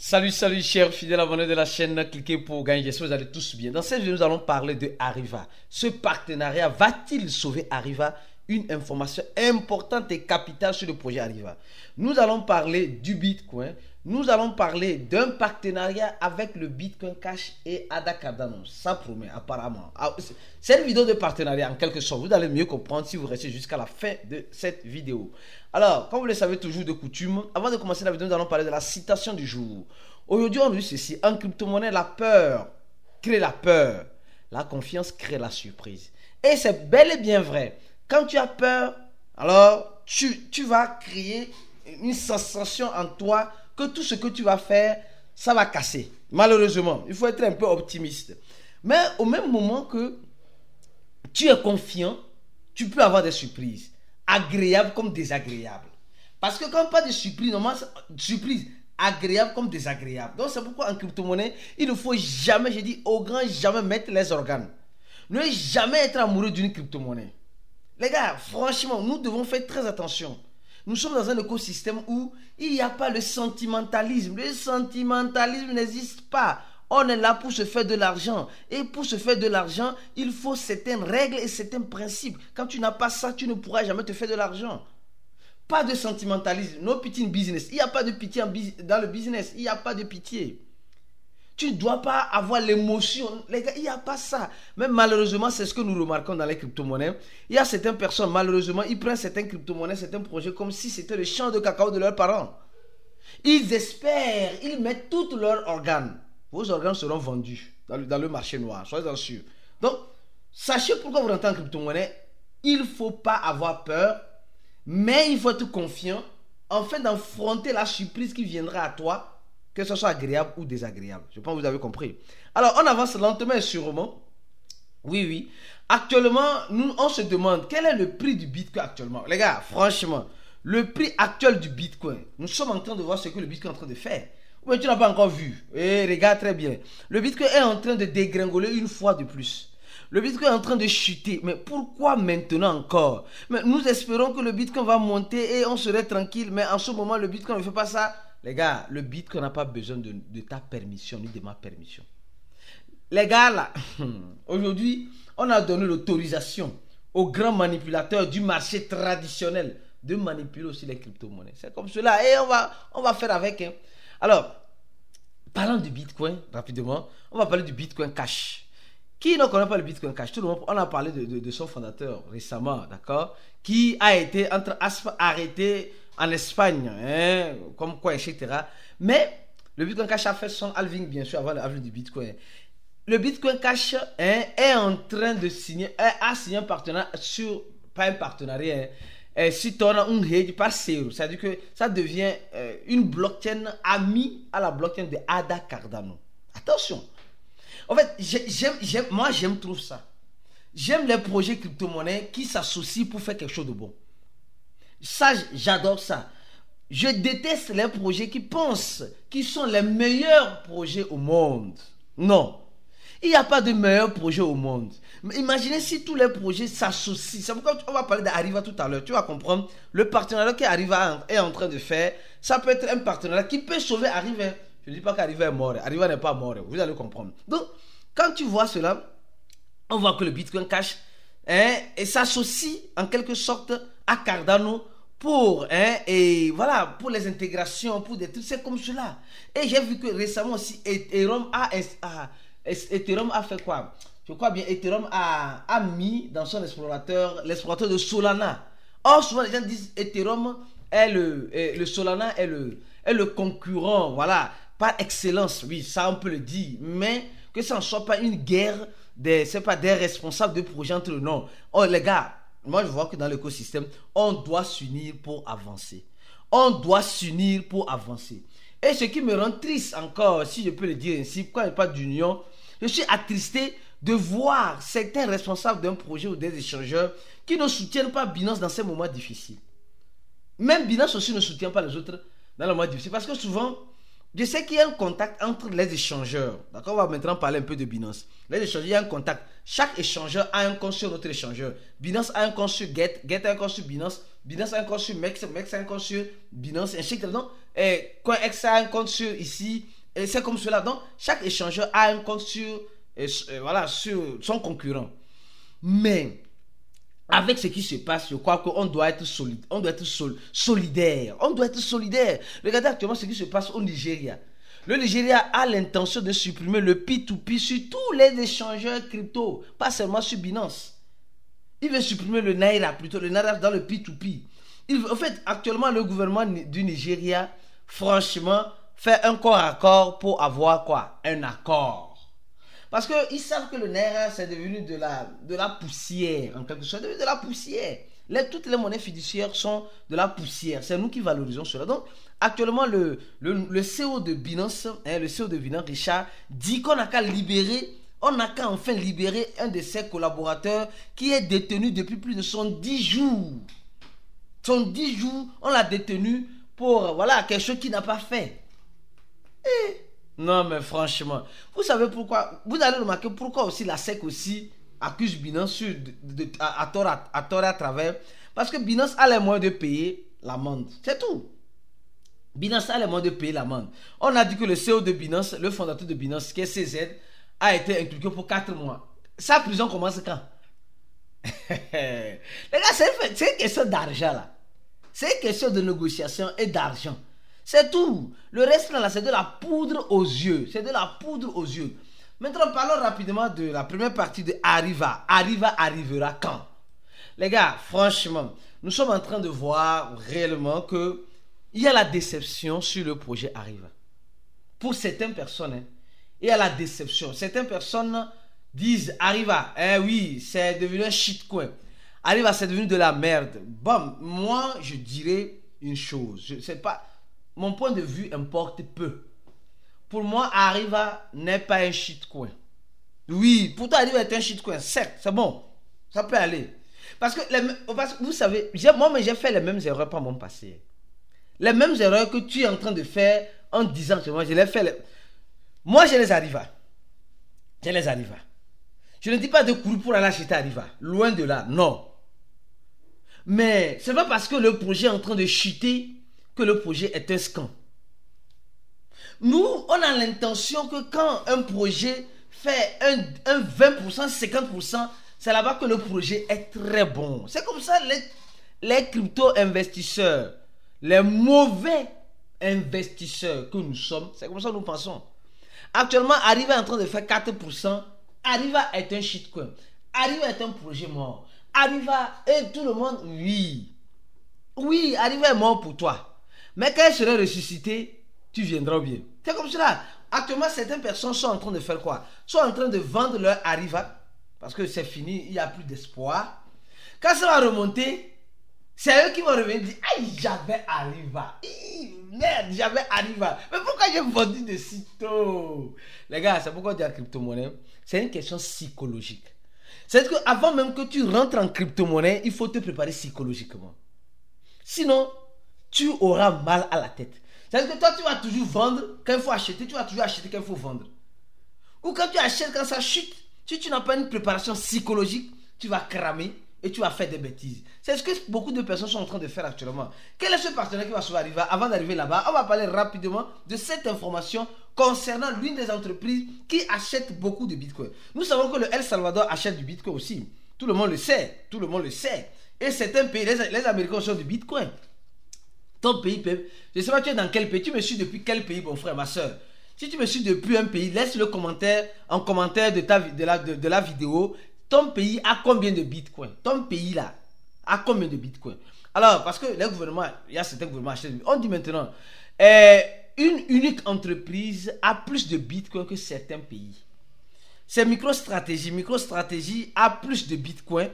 Salut chers fidèles abonnés de la chaîne, cliquez pour gagner, j'espère que vous allez tous bien. Dans cette vidéo, nous allons parler de Arriva. Ce partenariat va-t-il sauver Arriva? Une information importante et capitale sur le projet Arriva. Nous allons parler du Bitcoin. Nous allons parler d'un partenariat avec le Bitcoin Cash et Ada Cardano. Ça promet apparemment. C'est une vidéo de partenariat en quelque sorte. Vous allez mieux comprendre si vous restez jusqu'à la fin de cette vidéo. Alors, comme vous le savez toujours de coutume, avant de commencer la vidéo, nous allons parler de la citation du jour. Aujourd'hui, on dit ceci: en crypto-monnaie, la peur crée la peur. La confiance crée la surprise. Et c'est bel et bien vrai. Quand tu as peur, alors tu vas créer une sensation en toi que tout ce que tu vas faire, ça va casser. Malheureusement, il faut être un peu optimiste. Mais au même moment que tu es confiant, tu peux avoir des surprises, agréables comme désagréables. Parce que quand pas de surprise, normalement, surprise agréable comme désagréable. Donc c'est pourquoi en crypto-monnaie, il ne faut jamais, je dis au grand jamais, mettre les organes. Ne jamais être amoureux d'une crypto-monnaie. Les gars, franchement, nous devons faire très attention. Nous sommes dans un écosystème où il n'y a pas le sentimentalisme. Le sentimentalisme n'existe pas. On est là pour se faire de l'argent. Et pour se faire de l'argent, il faut certaines règles et certains principes. Quand tu n'as pas ça, tu ne pourras jamais te faire de l'argent. Pas de sentimentalisme. No pity in business. Il n'y a pas de pitié dans le business. Il n'y a pas de pitié. Tu ne dois pas avoir l'émotion. Les gars, il n'y a pas ça. Mais malheureusement, c'est ce que nous remarquons dans les crypto-monnaies. Il y a certaines personnes, malheureusement, ils prennent certaines crypto-monnaies, certains projets comme si c'était le champ de cacao de leurs parents. Ils espèrent, ils mettent tous leurs organes. Vos organes seront vendus dans le marché noir, soyez-en sûrs. Donc, sachez pourquoi vous rentrez en crypto-monnaie. Il ne faut pas avoir peur, mais il faut être confiant afin d'affronter la surprise qui viendra à toi, que ce soit agréable ou désagréable. Je pense que vous avez compris. Alors, on avance lentement et sûrement. Oui. Actuellement, on se demande quel est le prix du Bitcoin actuellement. Les gars, franchement, le prix actuel du Bitcoin, nous sommes en train de voir ce que le Bitcoin est en train de faire. Mais tu n'as pas encore vu. Et regarde très bien. Le Bitcoin est en train de dégringoler une fois de plus. Le Bitcoin est en train de chuter. Mais pourquoi maintenant encore? Mais nous espérons que le Bitcoin va monter et on serait tranquille. Mais en ce moment, le Bitcoin ne fait pas ça. Les gars, le Bitcoin n'a pas besoin de ta permission ni de ma permission. Les gars, là, aujourd'hui, on a donné l'autorisation aux grands manipulateurs du marché traditionnel de manipuler aussi les crypto-monnaies. C'est comme cela. Et on va faire avec. Hein. Alors, parlant du Bitcoin, rapidement, on va parler du Bitcoin Cash. Qui ne connaît pas le Bitcoin Cash? Tout le monde, on a parlé de son fondateur récemment, d'accord? Qui a été arrêté en Espagne, hein, comme quoi, etc. Mais le Bitcoin Cash a fait son halving, bien sûr, avant le halving du Bitcoin. Le Bitcoin Cash est en train de signer, a signé un partenariat pas un partenariat, si tu as une rede parceiro, c'est-à-dire que ça devient une blockchain amie à la blockchain de Ada Cardano. Attention. En fait, moi j'aime trop ça. J'aime les projets crypto-monnaies qui s'associent pour faire quelque chose de bon. Ça, j'adore ça. Je déteste les projets qui pensent qu'ils sont les meilleurs projets au monde. Non. Il n'y a pas de meilleurs projets au monde. Mais imaginez si tous les projets s'associent. C'est pourquoi on va parler d'Arriva tout à l'heure. Tu vas comprendre. Le partenariat qu'Arriva est en train de faire, ça peut être un partenariat qui peut sauver Arriva. Je ne dis pas qu'Arriva est mort. Arriva n'est pas mort. Vous allez comprendre. Donc, quand tu vois cela, on voit que le Bitcoin Cash s'associe en quelque sorte à Cardano pour pour les intégrations, pour des trucs, c'est comme cela. Et j'ai vu que récemment aussi Ethereum a fait quoi? Je crois bien Ethereum a mis dans son l'explorateur de Solana. Or souvent les gens disent Ethereum est le Solana est le concurrent, voilà, par excellence. Oui, ça on peut le dire, mais que ça ne soit pas une guerre des responsables de projets entre eux. Non. Oh les gars, moi je vois que dans l'écosystème, on doit s'unir pour avancer. On doit s'unir pour avancer. Et ce qui me rend triste encore, si je peux le dire ainsi, quand il n'y a pas d'union, je suis attristé de voir certains responsables d'un projet ou des échangeurs qui ne soutiennent pas Binance dans ces moments difficiles. Même Binance aussi ne soutient pas les autres dans les moments difficiles. Parce que souvent, je sais qu'il y a un contact entre les échangeurs. D'accord, on va maintenant parler un peu de Binance. Les échangeurs, il y a un contact. Chaque échangeur a un compte sur notre échangeur. Binance a un compte sur Get, Get a un compte sur Binance, Binance a un compte sur Mex, Mex a un compte sur Binance, ainsi que donc, CoinEx a un compte sur ici, Et c'est comme cela. Donc, chaque échangeur a un compte sur, voilà, sur son concurrent. Mais, avec ce qui se passe, je crois qu'on doit être solide. On doit être solidaire. On doit être solidaire. Regardez actuellement ce qui se passe au Nigeria. Le Nigeria a l'intention de supprimer le P2P sur tous les échangeurs crypto, pas seulement sur Binance. Il veut supprimer le Naira, plutôt le Naira dans le P2P. En fait, actuellement, le gouvernement du Nigeria, franchement, fait un corps à corps pour avoir quoi? Un accord. Parce qu'ils savent que le Naira, c'est devenu de la poussière, en quelque sorte, de la poussière. Toutes les monnaies fiduciaires sont de la poussière. C'est nous qui valorisons cela. Donc, actuellement, le CEO de Binance, le CEO de Binance, Richard, dit qu'on n'a qu'à libérer, on n'a qu'à enfin libérer un de ses collaborateurs qui est détenu depuis plus de 110 jours. 110 jours, on l'a détenu pour, voilà, quelque chose qu'il n'a pas fait. Non, mais franchement, vous savez pourquoi? Vous allez remarquer pourquoi aussi la SEC aussi accuse Binance à tort et à travers. Parce que Binance a les moyens de payer l'amende. C'est tout. Binance a les moyens de payer l'amende. On a dit que le CEO de Binance, le fondateur de Binance, qui est CZ, a été inculqué pour 4 mois. Sa prison commence quand? Les gars, c'est une question d'argent là. C'est une question de négociation et d'argent. C'est tout. Le reste là, c'est de la poudre aux yeux. C'est de la poudre aux yeux. Maintenant, parlons rapidement de la première partie de Arriva. Arriva arrivera quand? Les gars, franchement, nous sommes en train de voir réellement que il y a la déception sur le projet Arriva. Pour certaines personnes, il y a la déception. Certaines personnes disent Arriva, oui, c'est devenu un shitcoin. Arriva, c'est devenu de la merde. Bon, moi, je dirais une chose. Je sais pas, mon point de vue importe peu. Pour moi, Arriva n'est pas un shitcoin. Oui, pour toi, Arriva est un shitcoin. Certes, c'est bon. Ça peut aller. Parce que vous savez, moi, j'ai fait les mêmes erreurs par mon passé. Les mêmes erreurs que tu es en train de faire en disant que moi, je les fais. Moi, je les Arriva. Je les Arriva. Je ne dis pas de courir pour aller acheter Arriva. Loin de là, non. Mais ce n'est pas parce que le projet est en train de chuter que le projet est un scam. Nous, on a l'intention que quand un projet fait un 20%, 50%, c'est là-bas que le projet est très bon. C'est comme ça les crypto-investisseurs, les mauvais investisseurs que nous sommes, c'est comme ça que nous pensons. Actuellement, Arriva est en train de faire 4%. Arriva est un shitcoin. Arriva est un projet mort. Arriva, et tout le monde, oui. Oui, Arriva est mort pour toi. Mais quand elle sera ressuscitée, tu viendras bien. C'est comme cela. Actuellement, certaines personnes sont en train de faire quoi? Sont en train de vendre leur Arriva. Parce que c'est fini, il n'y a plus d'espoir. Quand ça va remonter, c'est eux qui vont revenir et dire aïe, j'avais Arriva. Merde, j'avais Arriva. Mais pourquoi j'ai vendu de si tôt? Les gars, c'est pourquoi on dit la crypto-monnaie. C'est une question psychologique. C'est qu'avant même que tu rentres en crypto-monnaie, il faut te préparer psychologiquement. Sinon, tu auras mal à la tête. C'est-à-dire que toi, tu vas toujours vendre quand il faut acheter, tu vas toujours acheter quand il faut vendre. Ou quand tu achètes quand ça chute, si tu n'as pas une préparation psychologique, tu vas cramer et tu vas faire des bêtises. C'est ce que beaucoup de personnes sont en train de faire actuellement. Quel est ce partenaire qui va sauver Arriva? Avant d'arriver là-bas, on va parler rapidement de cette information concernant l'une des entreprises qui achète beaucoup de Bitcoin. Nous savons que le El Salvador achète du Bitcoin aussi. Tout le monde le sait. Tout le monde le sait. Et certains pays, les Américains ont du Bitcoin. Ton pays, je ne sais pas tu es dans quel pays. Tu me suis depuis quel pays, mon frère, ma soeur? Si tu me suis depuis un pays, laisse le commentaire en commentaire de la vidéo. Ton pays a combien de Bitcoin? Ton pays là a combien de Bitcoin? Alors, parce que les gouvernements, il y a certains gouvernements achètent. On dit maintenant, une unique entreprise a plus de Bitcoin que certains pays. C'est MicroStrategy. MicroStrategy a plus de Bitcoin.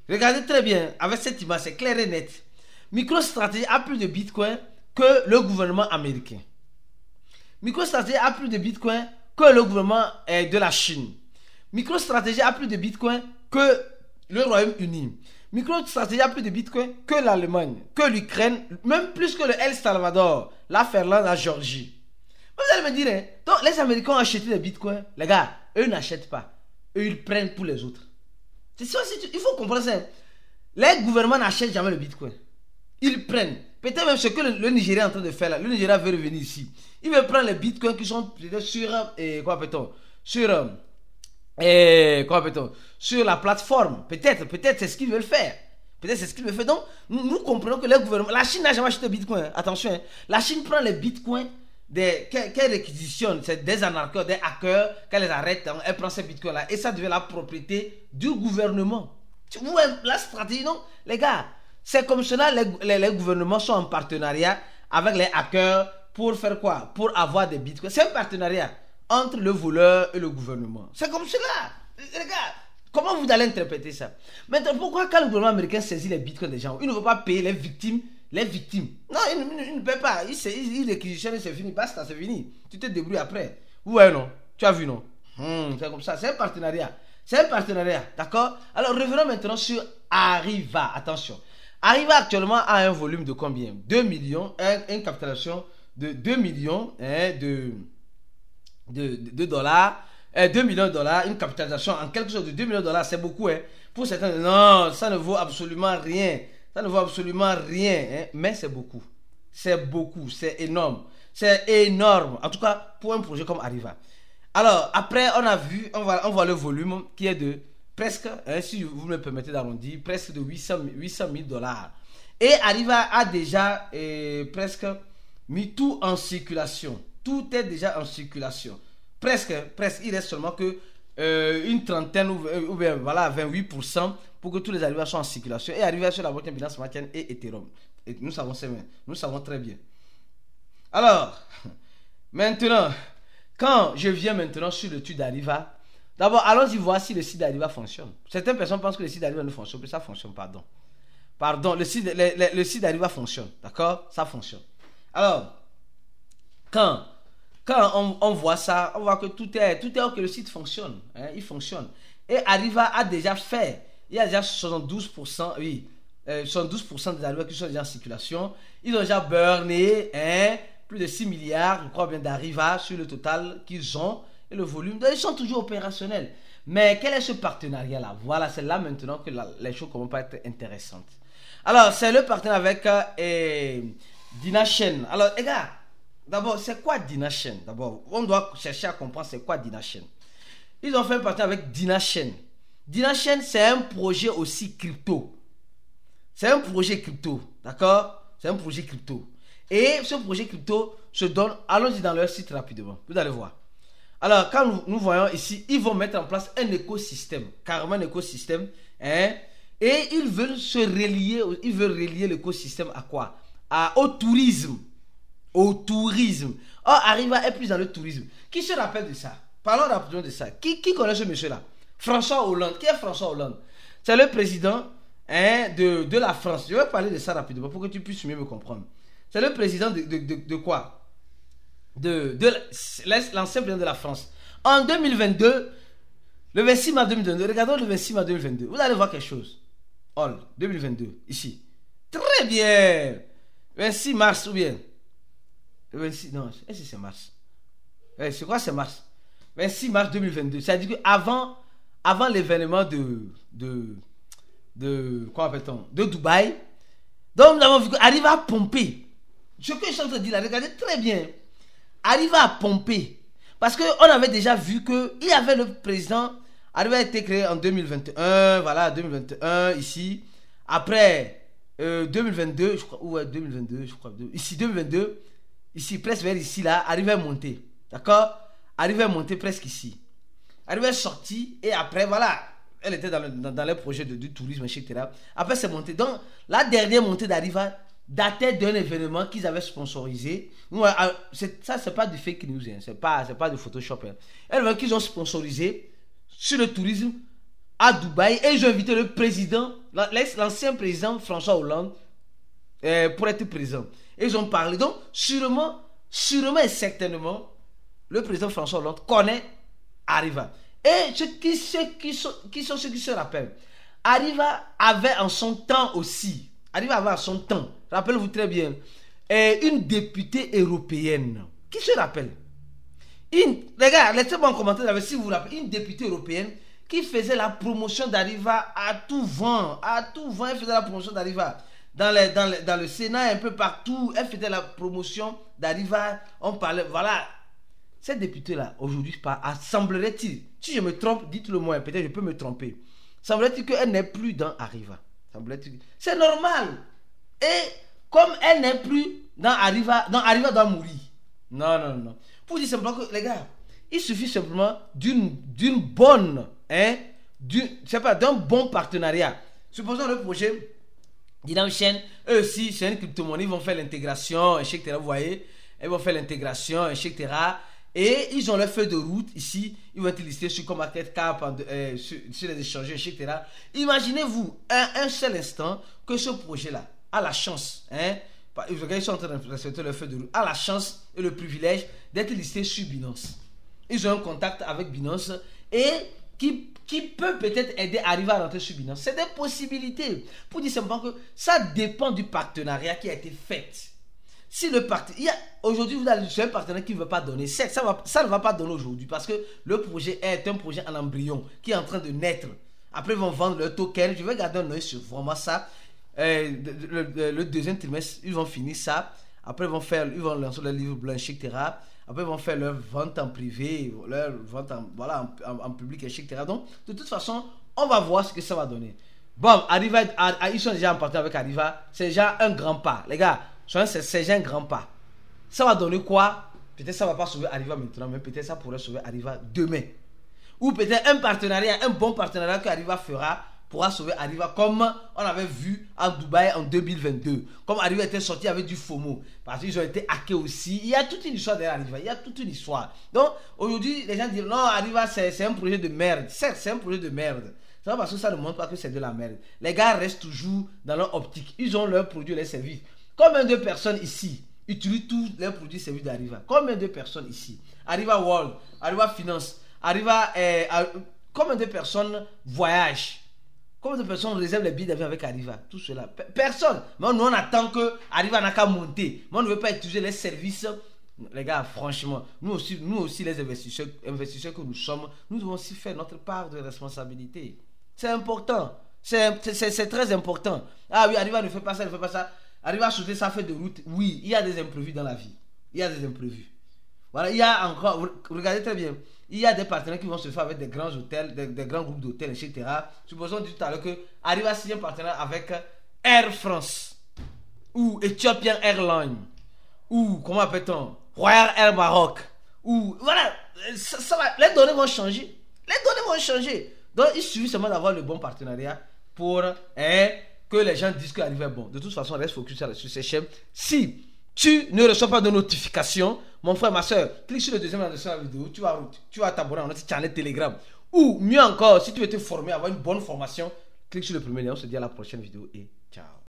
Regardez très bien, avec cette image, c'est clair et net. MicroStrategy a plus de Bitcoin que le gouvernement américain. MicroStrategy a plus de Bitcoin que le gouvernement de la Chine. MicroStrategy a plus de Bitcoin que le Royaume-Uni. MicroStrategy a plus de Bitcoin que l'Allemagne, que l'Ukraine, même plus que le El Salvador, la Finlande, la Géorgie. Vous allez me dire, hein, donc les Américains ont acheté des Bitcoins. Les gars, eux n'achètent pas. Eux, ils prennent pour les autres. C'est ça, il faut comprendre ça. Les gouvernements n'achètent jamais le Bitcoin. ils prennent. Peut-être même ce que le Nigeria est en train de faire là. Le Nigeria veut revenir ici. Il veut prendre les bitcoins qui sont sur, quoi appelle-t-on, sur, quoi appelle-t-on, sur la plateforme. Peut-être c'est ce qu'ils veulent faire. Peut-être c'est ce qu'ils veulent faire. Donc, nous comprenons que le gouvernement, la Chine n'a jamais acheté de bitcoin. Attention, hein. La Chine prend les bitcoins qu'elle réquisitionne, c'est des anarcheurs, des hackers, qu'elle les arrête, elle prend ces bitcoins là et ça devient la propriété du gouvernement. Tu vois la stratégie, non? Les gars, c'est comme cela, les gouvernements sont en partenariat avec les hackers pour faire quoi? Pour avoir des bitcoins. C'est un partenariat entre le voleur et le gouvernement. C'est comme cela. Les gars, comment vous allez interpréter ça? Maintenant, pourquoi quand le gouvernement américain saisit les bitcoins des gens, il ne veut pas payer les victimes? Les victimes. Non, il ne paie pas. Il réquisitionne et c'est fini. Basta, c'est fini. Tu te débrouilles après. Ouais, non. Tu as vu, non? C'est comme ça. C'est un partenariat. C'est un partenariat. D'accord? Alors, revenons maintenant sur Arriva. Attention. Arriva actuellement a un volume de combien? 2 millions. Une capitalisation de 2 millions de dollars. 2 millions de dollars. Une capitalisation en quelque chose de 2 millions de dollars. C'est beaucoup. Hein? Pour certains, non, ça ne vaut absolument rien. Ça ne vaut absolument rien, hein, mais c'est beaucoup. C'est beaucoup, c'est énorme. C'est énorme. En tout cas, pour un projet comme Arriva. Alors, après, on voit le volume qui est de presque, hein, si vous me permettez d'arrondir, presque de 800 000 dollars. Et Arriva a déjà presque mis tout en circulation. Tout est déjà en circulation. Presque. Il reste seulement que une trentaine ou bien voilà, 28% pour que tous les Arriva soient en circulation et arriver sur la boîte de Binance Smart Chain et Ethereum. Et nous savons très bien. Alors, maintenant, quand je viens maintenant sur le site d'Arriva, d'abord, allons-y voir si le site d'Arriva fonctionne. Certaines personnes pensent que le site d'Arriva ne fonctionne pas. Ça fonctionne, pardon, le site d'Arriva fonctionne, d'accord? Ça fonctionne. Alors, quand on voit ça, on voit que tout est que le site fonctionne, hein, il fonctionne. Et Arriva a déjà fait, il y a déjà 72%, oui, 72% des Arriva qui sont déjà en circulation. Ils ont déjà burné, hein, plus de 6 milliards, je crois bien, d'Arriva sur le total qu'ils ont et le volume. Donc, ils sont toujours opérationnels. Mais quel est ce partenariat-là? Voilà, c'est là maintenant que les choses commencent à être intéressantes. Alors, c'est le partenariat avec DynaChain. Alors, les gars, d'abord, c'est quoi DynaChain? D'abord, on doit chercher à comprendre c'est quoi DynaChain. Ils ont fait un partenariat avec DynaChain. DynaChain, c'est un projet aussi crypto. C'est un projet crypto, d'accord? C'est un projet crypto. Et ce projet crypto se donne, allons-y dans leur site rapidement, vous allez voir. Alors, quand nous voyons ici, ils vont mettre en place un écosystème, carrément un écosystème, hein? Et ils veulent relier l'écosystème à quoi? Au tourisme. Au tourisme. Or, Arriva est plus dans le tourisme. Qui se rappelle de ça? Parlons rapidement de ça. Qui connaît ce monsieur-là? François Hollande. Qui est François Hollande? C'est le président, hein, de la France. Je vais parler de ça rapidement pour que tu puisses mieux me comprendre. C'est le président de quoi? De l'ancien président de la France. En 2022, le 26 mars 2022, regardons le 26 mars 2022. Vous allez voir quelque chose. 2022, ici. Très bien. 26 mars ou bien? Le 26, non, est-ce que c'est mars? C'est quoi, c'est mars? 26 mars 2022. C'est-à-dire qu'avant l'événement quoi appelle-t-on? De Dubaï. Donc, nous avons vu qu'Arriva à pomper. Ce que je suis en train de dire là, regardez très bien. Arriva à pomper. Parce qu'on avait déjà vu qu'il y avait le président. Arriva a été créé en 2021. Voilà, 2021, ici. Après, 2022, je crois. Ouais, 2022, je crois. Ici, 2022. Ici, presque vers ici, là. Arriva à monter. D'accord? Arriva à monter presque ici. Arriva à sortir. Et après, voilà. Elle était dans les projets du tourisme, etc. Après, c'est monté. Donc, la dernière montée d'Arriva datait d'un événement qu'ils avaient sponsorisé. Ça, c'est pas du fake news, hein. C'est pas du Photoshop. Hein. Un événement qu'ils ont sponsorisé sur le tourisme à Dubaï. Et ils ont invité le président, l'ancien président François Hollande, pour être présent. Et ils ont parlé. Donc, sûrement et certainement, le président François Hollande connaît Arriva. Et ceux qui se rappellent, Arriva avait en son temps aussi, rappelez-vous très bien, une députée européenne. Qui se rappelle? Les gars, laissez-moi en commentaire si vous vous rappelez, une députée européenne qui faisait la promotion d'Arriva à tout vent. Elle faisait la promotion d'Arriva. dans le Sénat, un peu partout. Elle faisait la promotion d'Arriva. On parlait, voilà. Cette députée-là, aujourd'hui, semblerait-il, si je me trompe, dites-le moi, peut-être je peux me tromper. Semblerait-il qu'elle n'est plus dans Arriva. C'est normal. Et comme elle n'est plus dans Arriva doit mourir. Non. Pour dire simplement que, les gars, il suffit simplement d'une bonne, d'un bon partenariat. Supposons le projet Dynam Chain, eux aussi, c'est une crypto-monnaie, ils vont faire l'intégration, etc. Vous voyez, ils vont faire l'intégration, etc. Et ils ont leur feuille de route ici, ils vont être listés sur CoinMarketCap, sur les échanges, etc. Imaginez-vous un seul instant que ce projet-là a la chance, ils sont en train de respecter leur feuille de route, a la chance et le privilège d'être listé sur Binance. Ils ont un contact avec Binance et qui peut peut-être aider à arriver à rentrer sur Binance. C'est des possibilités. Pour dire simplement que ça dépend du partenariat qui a été fait. Si le partenariat, aujourd'hui vous avez un partenaire qui ne veut pas donner, ça ne va pas donner aujourd'hui parce que le projet est un projet en embryon qui est en train de naître. Après ils vont vendre leur token. Je vais garder un œil sur vraiment ça. Le deuxième trimestre, ils vont finir ça. Après ils vont lancer leur livre blanc, etc. Après ils vont faire leur vente en privé, leur vente en public, etc. Donc de toute façon, on va voir ce que ça va donner. Bon, Arriva, ils sont déjà en partenariat avec Arriva. C'est déjà un grand pas. Les gars, c'est déjà un grand pas. Ça va donner quoi? Peut-être ça ne va pas sauver Arriva maintenant, mais peut-être ça pourrait sauver Arriva demain. Ou peut-être un bon partenariat que Arriva fera pourra sauver Arriva, comme on avait vu en Dubaï en 2022. Comme Arriva était sorti avec du FOMO, parce qu'ils ont été hackés aussi. Il y a toute une histoire derrière Arriva, il y a toute une histoire. Donc aujourd'hui, les gens disent non, Arriva c'est un projet de merde. Certes, c'est un projet de merde. C'est pas parce que ça ne montre pas que c'est de la merde. Les gars restent toujours dans leur optique. Ils ont leurs produits et leurs services. Combien de personnes ici utilisent tous les produits et services d'Arriva? Combien de personnes ici? Arriva World, Arriva Finance, Arriva. Combien de personnes voyagent? Combien de personnes réservent les billets d'avion avec Arriva? Tout cela. Personne. Mais nous, on attend que Arriva n'a qu'à monter. Mais on ne veut pas utiliser les services. Les gars, franchement, nous aussi les investisseurs que nous sommes, nous devons aussi faire notre part de responsabilité. C'est important. C'est très important. Ah oui, Arriva ne fait pas ça, ne fait pas ça. Arriva à sauter sa feuille de route. Oui, il y a des imprévus dans la vie. Il y a des imprévus. Voilà, il y a encore, regardez très bien, il y a des partenaires qui vont se faire avec des grands hôtels, des grands groupes d'hôtels, etc. Supposons tout à l'heure que Arriva à signer un partenariat avec Air France, ou Ethiopian Airlines, ou comment appelle-t-on, Royal Air Maroc, ou voilà, ça va, les données vont changer. Donc il suffit seulement d'avoir le bon partenariat pour que les gens disent qu'Arriva est bon. De toute façon, reste focus sur ces chaînes. Si tu ne reçois pas de notification, mon frère, ma soeur, clique sur le deuxième lien de la vidéo, tu vas t'abonner à notre channel Telegram. Ou mieux encore, si tu veux te former, avoir une bonne formation, clique sur le premier lien. On se dit à la prochaine vidéo et ciao.